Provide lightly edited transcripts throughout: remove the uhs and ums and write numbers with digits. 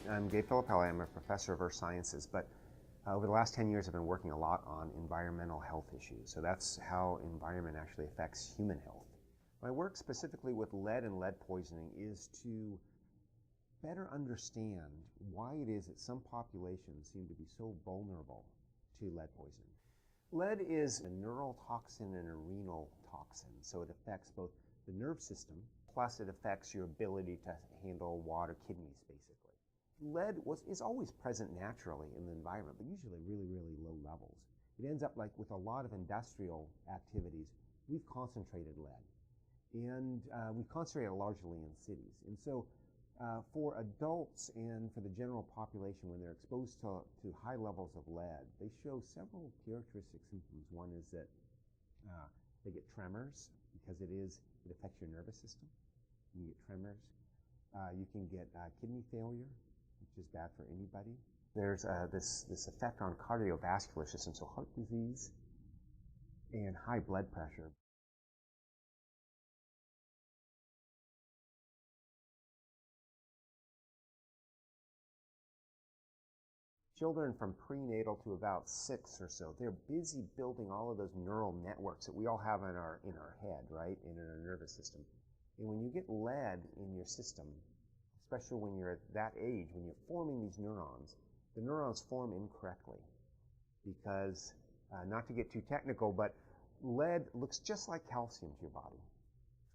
I'm Gabe Filippelli. I'm a professor of earth sciences, but over the last 10 years I've been working a lot on environmental health issues. So that's how environment actually affects human health. My work specifically with lead and lead poisoning is to better understand why it is that some populations seem to be so vulnerable to lead poisoning. Lead is a neural toxin and a renal toxin, so it affects both the nerve system, plus it affects your ability to handle water, kidneys, basically. Lead is always present naturally in the environment, but usually really low levels. It ends up like with a lot of industrial activities, we've concentrated lead. And we've concentrated it largely in cities. And so for adults and for the general population, when they're exposed to high levels of lead, they show several characteristic symptoms. One is that they get tremors because it affects your nervous system. You get tremors. You can get kidney failure, which is bad for anybody. There's this effect on cardiovascular system, so heart disease and high blood pressure. Children from prenatal to about 6 or so, they're busy building all of those neural networks that we all have in our head, right, in our nervous system. And when you get lead in your system, especially when you're at that age, when you're forming these neurons, the neurons form incorrectly because, not to get too technical, but lead looks just like calcium to your body.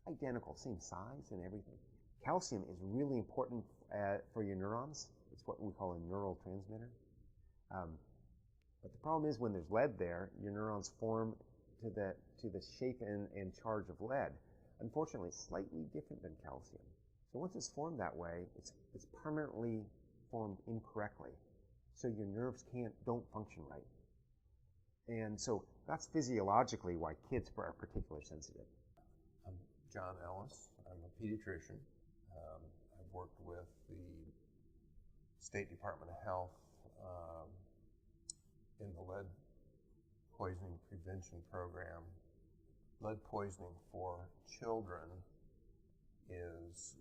Identical, same size and everything. Calcium is really important for your neurons. It's what we call a neurotransmitter. But the problem is when there's lead there, your neurons form to the shape and charge of lead. Unfortunately, it's slightly different than calcium. So once it's formed that way, it's permanently formed incorrectly. So your nerves don't function right. And so that's physiologically why kids are particularly sensitive. I'm John Ellis. I'm a pediatrician. I've worked with the State Department of Health in the lead poisoning prevention program. Lead poisoning for children is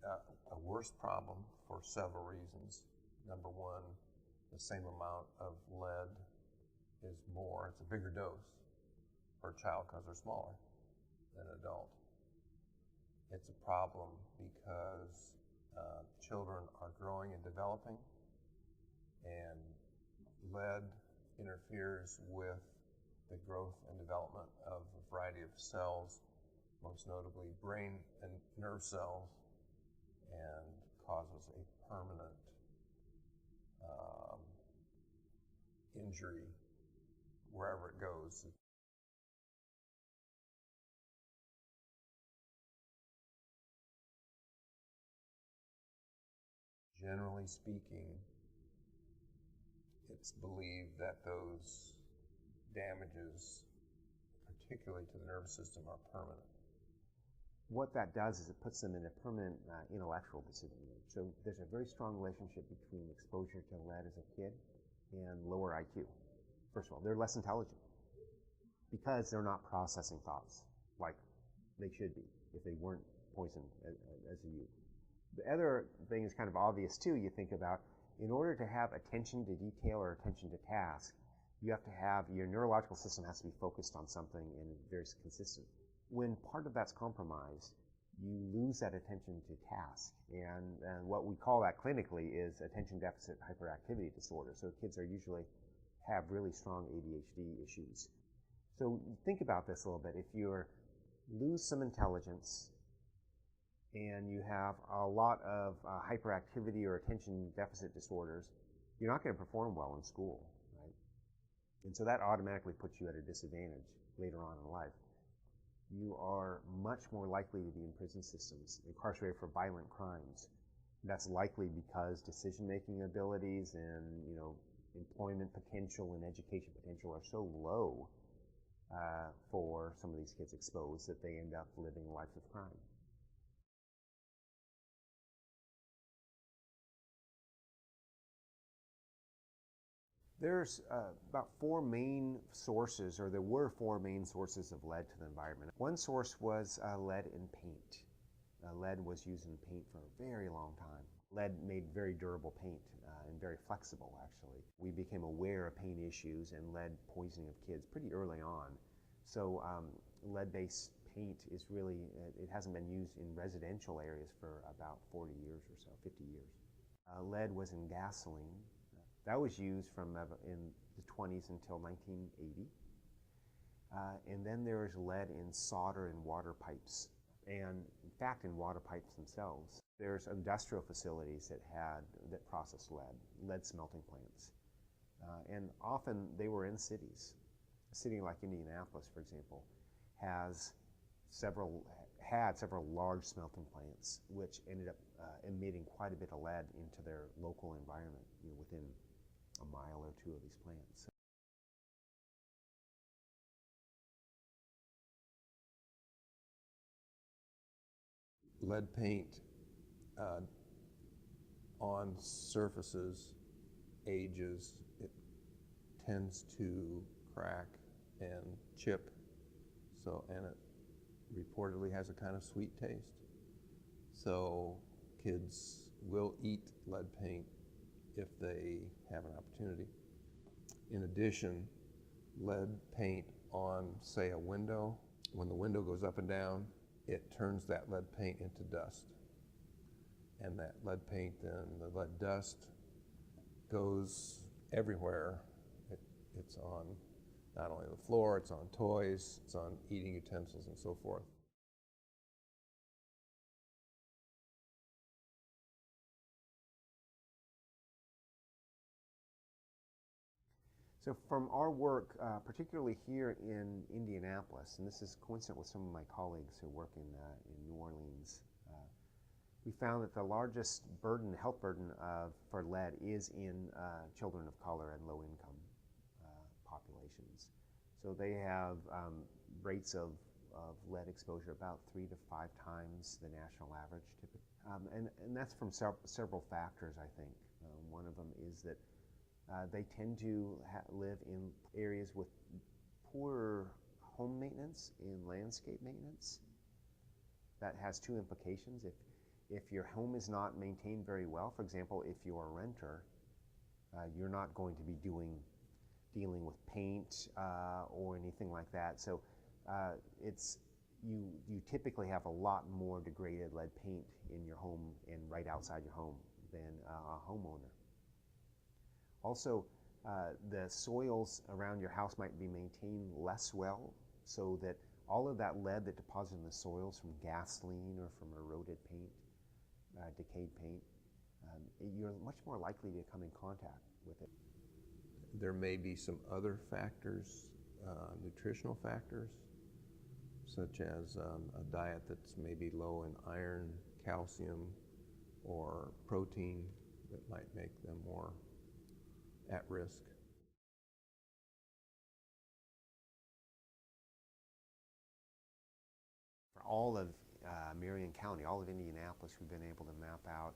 a worse problem for several reasons. Number one, the same amount of lead is it's a bigger dose for a child because they're smaller than an adult. It's a problem because children are growing and developing, and lead interferes with the growth and development of a variety of cells, most notably brain and nerve cells, and causes a permanent injury wherever it goes. Generally speaking, it's believed that those damages, particularly to the nervous system, are permanent. What that does is it puts them in a permanent intellectual disadvantage. So there's a very strong relationship between exposure to lead as a kid and lower IQ. First of all, they're less intelligent because they're not processing thoughts like they should be if they weren't poisoned as a youth. The other thing is kind of obvious too. You think about, in order to have attention to detail or attention to task, you have to have, your neurological system has to be focused on something and very consistent. When part of that's compromised, you lose that attention to task. And what we call that clinically is attention deficit hyperactivity disorder. So kids usually have really strong ADHD issues. So think about this a little bit. If you lose some intelligence and you have a lot of hyperactivity or attention deficit disorders, you're not going to perform well in school, right? And so that automatically puts you at a disadvantage later on in life. You are much more likely to be in prison systems, incarcerated for violent crimes. That's likely because decision-making abilities and employment potential and education potential are so low for some of these kids exposed that they end up living lives of crime. There's about 4 main sources, or there were 4 main sources of lead to the environment. One source was lead in paint. Lead was used in paint for a very long time. Lead made very durable paint and very flexible, actually. We became aware of paint issues and lead poisoning of kids pretty early on. So lead-based paint is really, it hasn't been used in residential areas for about 40 years or so, 50 years. Lead was in gasoline. That was used from in the 20s until 1980. And then there was lead in solder and water pipes. And in fact, in water pipes themselves. There's industrial facilities that process lead smelting plants. And often they were in cities. A city like Indianapolis, for example, had several large smelting plants, which ended up emitting quite a bit of lead into their local environment, within a mile or two of these plants. Lead paint on surfaces ages, it tends to crack and chip, and it reportedly has a kind of sweet taste. So kids will eat lead paint if they have an opportunity. In addition, lead paint on, say, a window, when the window goes up and down, it turns that lead paint into dust. And that lead paint, then the lead dust goes everywhere. It's on not only the floor, it's on toys, it's on eating utensils and so forth. So from our work, particularly here in Indianapolis, and this is coincident with some of my colleagues who work in New Orleans, we found that the largest health burden for lead is in children of color and low-income populations. So they have rates of lead exposure about 3 to 5 times the national average, typically. And that's from several factors, I think. One of them is that they tend to live in areas with poor home maintenance and landscape maintenance. That has two implications. If your home is not maintained very well, for example, if you're a renter, you're not going to be dealing with paint or anything like that. So you typically have a lot more degraded lead paint in your home and right outside your home than a homeowner. Also, the soils around your house might be maintained less well, so that all of that lead that deposited in the soils from gasoline or from eroded paint, decayed paint, you're much more likely to come in contact with it. There may be some other factors, nutritional factors, such as a diet that's maybe low in iron, calcium, or protein that might make them more at risk. For all of Marion County, all of Indianapolis, we've been able to map out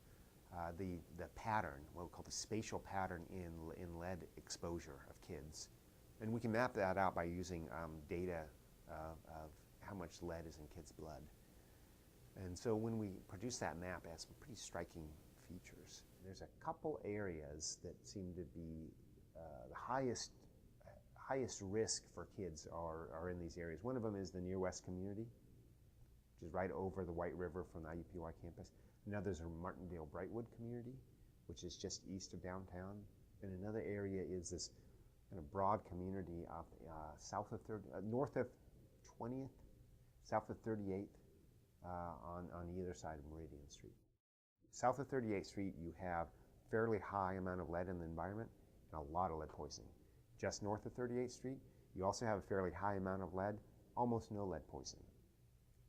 the pattern, what we call the spatial pattern in lead exposure of kids. And we can map that out by using data of how much lead is in kids' blood. And so when we produce that map, it has some pretty striking features. There's a couple areas that seem to be the highest risk for kids are in these areas. One of them is the Near West community, which is right over the White River from the IUPUI campus. Another is the Martindale Brightwood community, which is just east of downtown. And another area is this kind of broad community of north of 20th, south of 38th, on either side of Meridian Street. South of 38th Street, you have fairly high amount of lead in the environment and a lot of lead poisoning. Just north of 38th Street, you also have a fairly high amount of lead, almost no lead poisoning.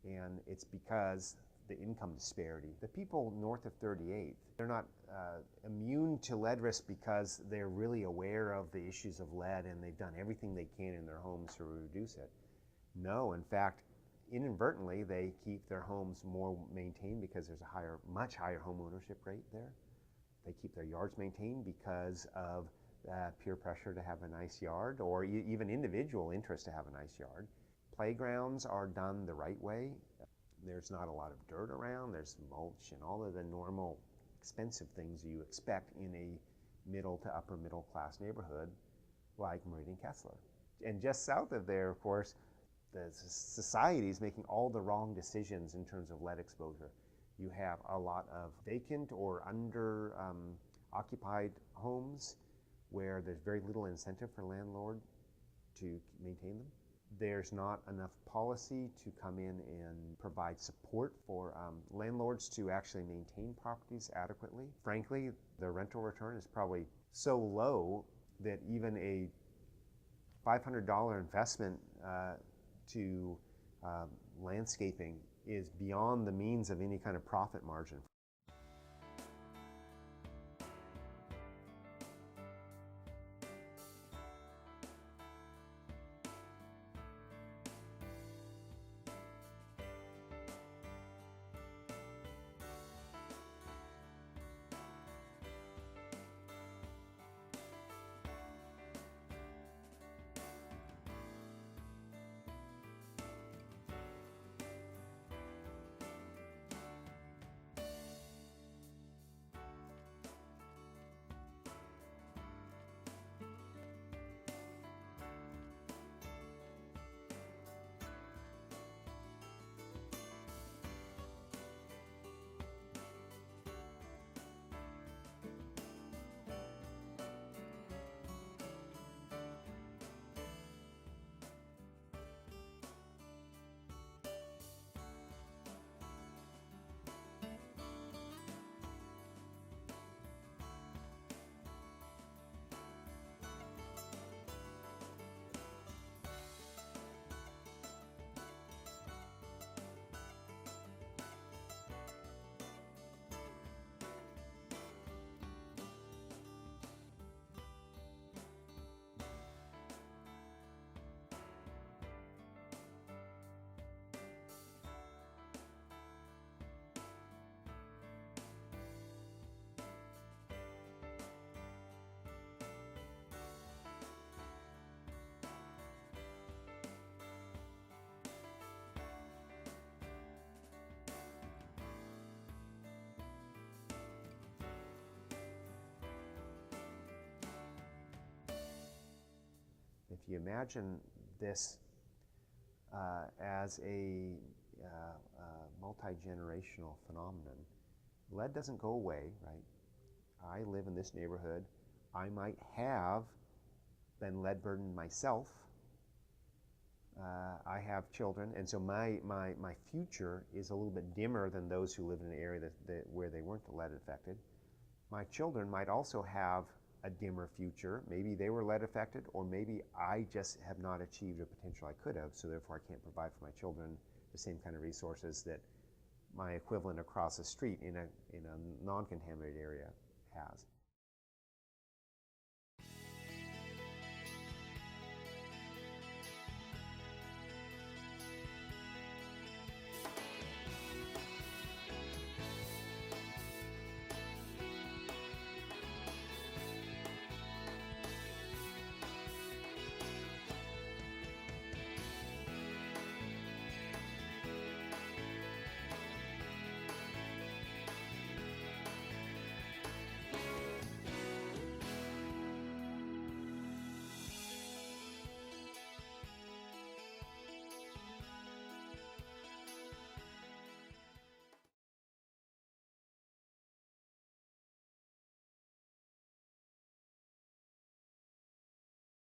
And it's because the income disparity. The people north of 38th, they're not immune to lead risk because they're really aware of the issues of lead and they've done everything they can in their homes to reduce it. No, in fact, inadvertently, they keep their homes more maintained because there's a much higher home ownership rate there. They keep their yards maintained because of peer pressure to have a nice yard, or even individual interest to have a nice yard. Playgrounds are done the right way. There's not a lot of dirt around. There's mulch and all of the normal expensive things you expect in a middle to upper middle class neighborhood like Meridian Kessler. And just south of there, of course, the society is making all the wrong decisions in terms of lead exposure. You have a lot of vacant or under occupied homes where there's very little incentive for landlord to maintain them. There's not enough policy to come in and provide support for landlords to actually maintain properties adequately. Frankly, the rental return is probably so low that even a $500 investment to landscaping is beyond the means of any kind of profit margin. If you imagine this as a multi-generational phenomenon, lead doesn't go away, right? I live in this neighborhood. I might have been lead burdened myself. I have children, and so my future is a little bit dimmer than those who live in an area where they weren't lead affected. My children might also have a dimmer future. Maybe they were lead affected, or maybe I just have not achieved the potential I could have, so therefore I can't provide for my children the same kind of resources that my equivalent across the street in a non-contaminated area has.